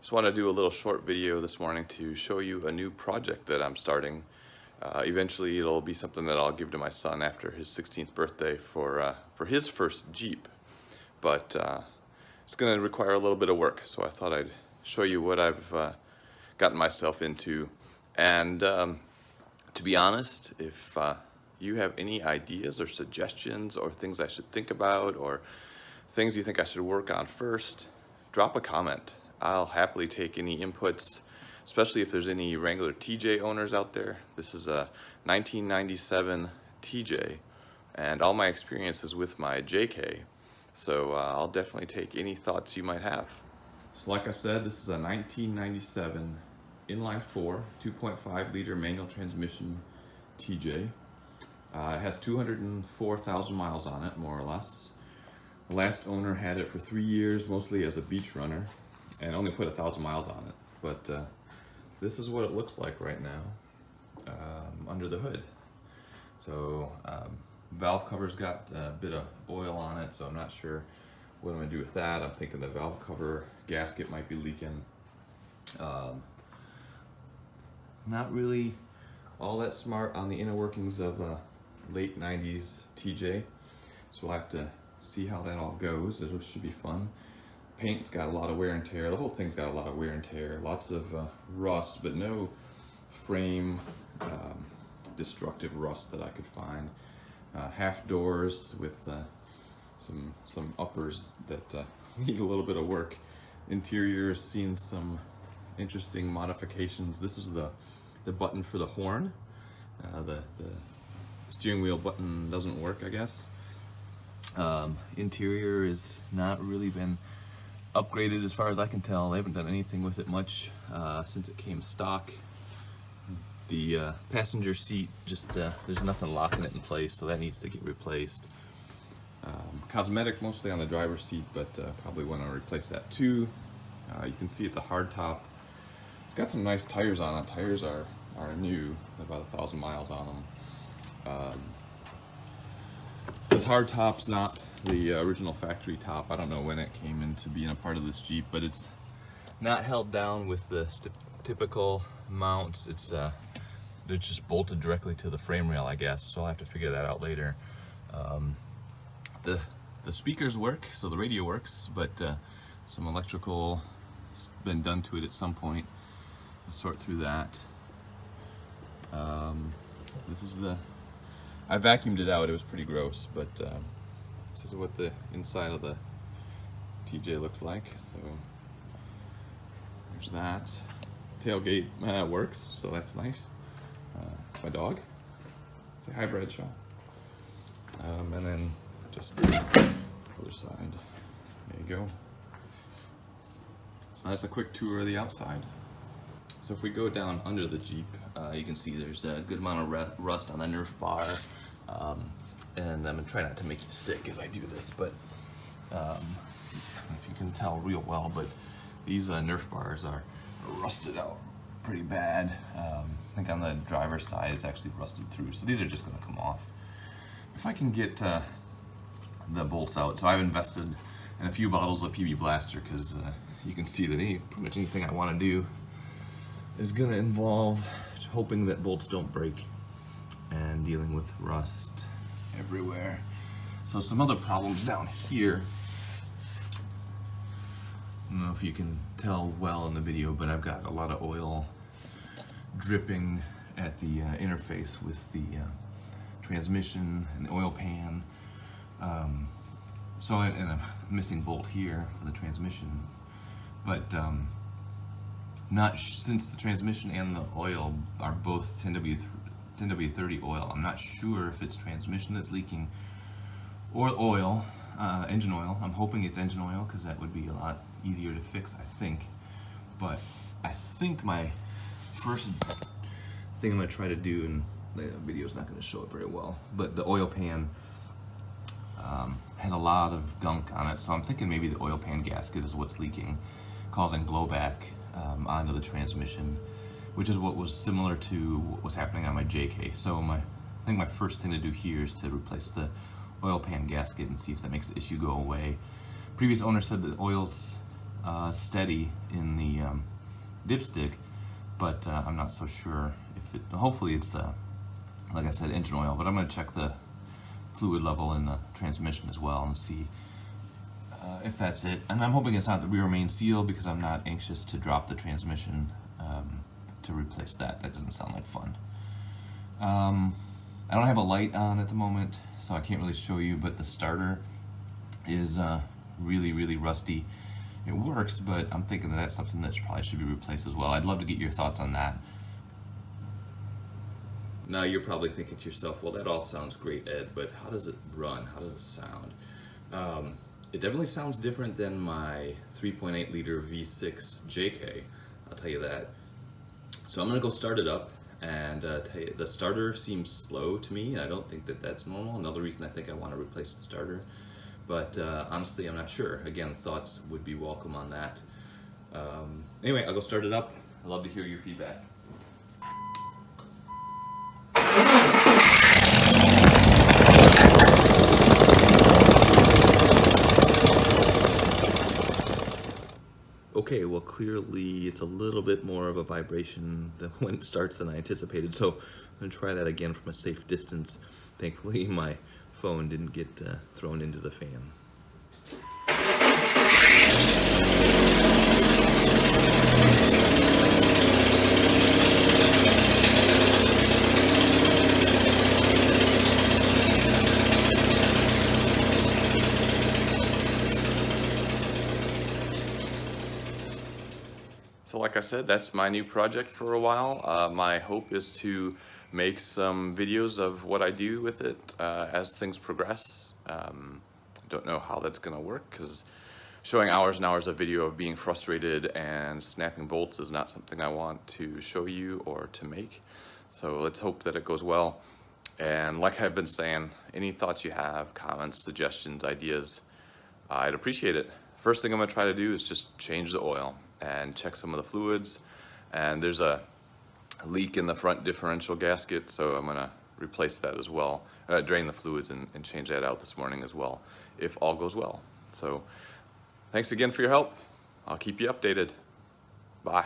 Just want to do a little short video this morning to show you a new project that I'm starting. Eventually it'll be something that I'll give to my son after his 16th birthday for his first Jeep. But it's going to require a little bit of work, so I thought I'd show you what I've gotten myself into. And to be honest, if you have any ideas or suggestions or things I should think about or things you think I should work on first, drop a comment. I'll happily take any inputs, especially if there's any Wrangler TJ owners out there. This is a 1997 TJ, and all my experience is with my JK, so I'll definitely take any thoughts you might have. So like I said, this is a 1997 Inline 4, 2.5 liter manual transmission TJ. It has 204,000 miles on it, more or less. The last owner had it for 3 years, mostly as a beach runner, and only put 1,000 miles on it. But this is what it looks like right now under the hood. So valve cover's got a bit of oil on it, so I'm not sure what I'm gonna do with that. I'm thinking the valve cover gasket might be leaking. Not really all that smart on the inner workings of a late 90s TJ, so we'll have to see how that all goes. It should be fun. Paint's got a lot of wear and tear. The whole thing's got a lot of wear and tear. Lots of rust, but no frame destructive rust that I could find. Half doors with some uppers that need a little bit of work. Interior's seen some interesting modifications. This is the button for the horn. The steering wheel button doesn't work, I guess. Interior has not really been upgraded as far as I can tell. They haven't done anything with it much since it came stock. The passenger seat, just there's nothing locking it in place, so that needs to get replaced. Cosmetic mostly on the driver's seat, but probably want to replace that too. You can see it's a hard top. It's got some nice tires on it. Tires are new, about 1,000 miles on them. This hard top's not the original factory top. I don't know when it came into being a part of this Jeep, but it's not held down with the typical mounts. It's just bolted directly to the frame rail, I guess, so I'll have to figure that out later. The speakers work, so the radio works, but some electrical has been done to it at some point. I'll sort through that. This is I vacuumed it out. It was pretty gross, but this is what the inside of the TJ looks like. So there's that. Tailgate works, so that's nice. It's my dog. Say hi, Bradshaw. And then just the other side. There you go. So that's a quick tour of the outside. So if we go down under the Jeep, you can see there's a good amount of rust on the Nerf bar. And I'm gonna try not to make you sick as I do this, but I don't know if you can tell real well, but these Nerf bars are rusted out pretty bad. I think on the driver's side it's actually rusted through, so these are just gonna come off. If I can get the bolts out, so I've invested in a few bottles of PB Blaster because you can see that pretty much anything I want to do is gonna involve hoping that bolts don't break and dealing with rust everywhere. So some other problems down here. I don't know if you can tell well in the video, but I've got a lot of oil dripping at the interface with the transmission and the oil pan. And a missing bolt here for the transmission. But since the transmission and the oil are both 10W30 oil, I'm not sure if it's transmission that's leaking or oil, engine oil. I'm hoping it's engine oil because that would be a lot easier to fix, I think. But I think my first thing I'm going to try to do, and the video's not going to show it very well, but the oil pan has a lot of gunk on it, so I'm thinking maybe the oil pan gasket is what's leaking, causing blowback onto the transmission, which is what was similar to what was happening on my JK. So I think my first thing to do here is to replace the oil pan gasket and see if that makes the issue go away. Previous owner said the oil's steady in the dipstick, but I'm not so sure if it, hopefully it's like I said, engine oil, but I'm going to check the fluid level in the transmission as well and see if that's it. And I'm hoping it's not the rear main seal, because I'm not anxious to drop the transmission to replace that. That doesn't sound like fun. I don't have a light on at the moment, so I can't really show you, but the starter is really rusty. It works, but I'm thinking that that's something that probably should be replaced as well. I'd love to get your thoughts on that. Now you're probably thinking to yourself, well, that all sounds great, Ed, but how does it run? How does it sound? It definitely sounds different than my 3.8 liter V6 JK, I'll tell you that. So I'm gonna go start it up and tell you, the starter seems slow to me. I don't think that that's normal. Another reason I think I want to replace the starter. But honestly, I'm not sure. Again, thoughts would be welcome on that. Anyway, I'll go start it up. I'd love to hear your feedback. Okay, well, clearly it's a little bit more of a vibration when it starts than I anticipated, so I'm going to try that again from a safe distance. Thankfully, my phone didn't get thrown into the fan. So like I said, that's my new project for a while. My hope is to make some videos of what I do with it as things progress. Don't know how that's gonna work, because showing hours and hours of video of being frustrated and snapping bolts is not something I want to show you or to make. So let's hope that it goes well. And like I've been saying, any thoughts you have, comments, suggestions, ideas, I'd appreciate it. First thing I'm gonna try to do is just change the oil and check some of the fluids. And there's a leak in the front differential gasket, so I'm gonna replace that as well. Drain the fluids and change that out this morning as well, if all goes well. So thanks again for your help. I'll keep you updated. Bye.